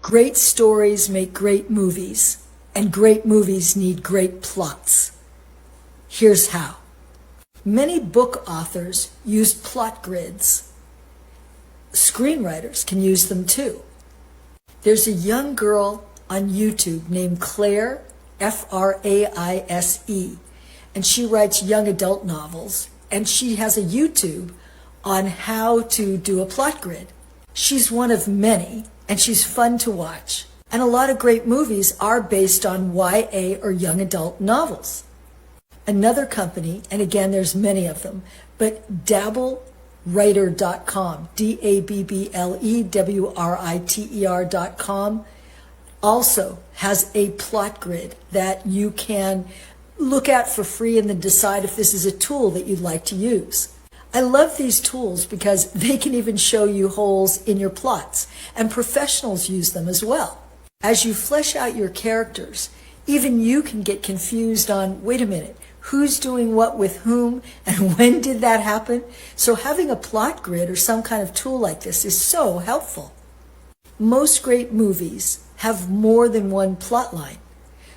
Great stories make great movies, and great movies need great plots. Here's how. Many book authors use plot grids. Screenwriters can use them too. There's a young girl on YouTube named Claire, Fraise, and she writes young adult novels, and she has a YouTube on how to do a plot grid. She's one of many, and she's fun to watch. And a lot of great movies are based on YA or young adult novels. Another company, and again, there's many of them, but DabbleWriter.com, DabbleWriter.com, also has a plot grid that you can look at for free and then decide if this is a tool that you'd like to use. I love these tools because they can even show you holes in your plots, and professionals use them as well. As you flesh out your characters, even you can get confused on, wait a minute, who's doing what with whom, and when did that happen? So having a plot grid or some kind of tool like this is so helpful. Most great movies have more than one plot line.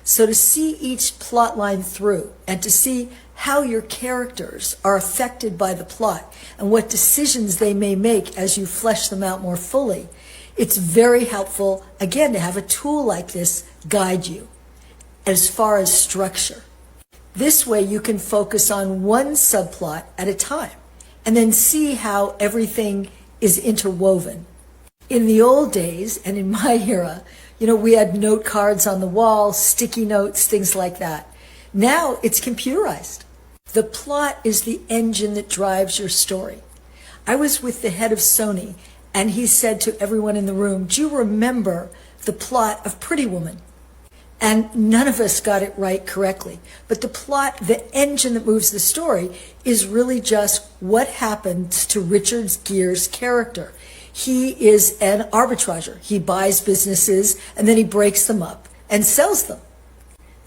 So to see each plot line through and to see how your characters are affected by the plot and what decisions they may make as you flesh them out more fully, it's very helpful, again, to have a tool like this guide you as far as structure. This way you can focus on one subplot at a time and then see how everything is interwoven. In the old days, and in my era, we had note cards on the wall, sticky notes, things like that. Now it's computerized. The plot is the engine that drives your story. I was with the head of Sony, and he said to everyone in the room, do you remember the plot of Pretty Woman? And none of us got it right correctly. But the plot, the engine that moves the story, is really just what happens to Richard Gere's character. He is an arbitrager. He buys businesses and then he breaks them up and sells them.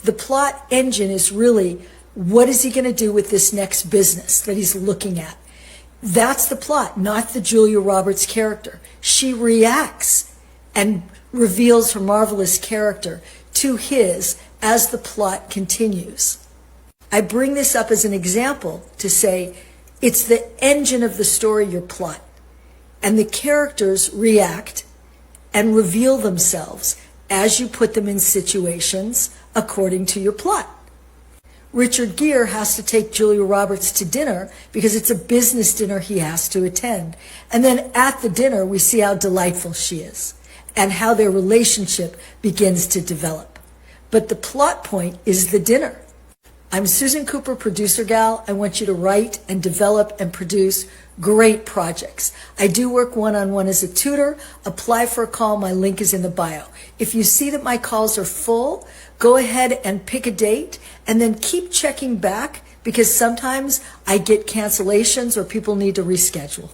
The plot engine is really, what is he going to do with this next business that he's looking at? That's the plot, not the Julia Roberts character. She reacts and reveals her marvelous character to his as the plot continues. I bring this up as an example to say it's the engine of the story, your plot. And the characters react and reveal themselves as you put them in situations according to your plot. Richard Gere has to take Julia Roberts to dinner because it's a business dinner he has to attend. And then at the dinner, we see how delightful she is and how their relationship begins to develop. But the plot point is the dinner. I'm Susan Cooper, producer gal. I want you to write and develop and produce great projects. I do work one-on-one as a tutor. Apply for a call. My link is in the bio. If you see that my calls are full, go ahead and pick a date and then keep checking back because sometimes I get cancellations or people need to reschedule.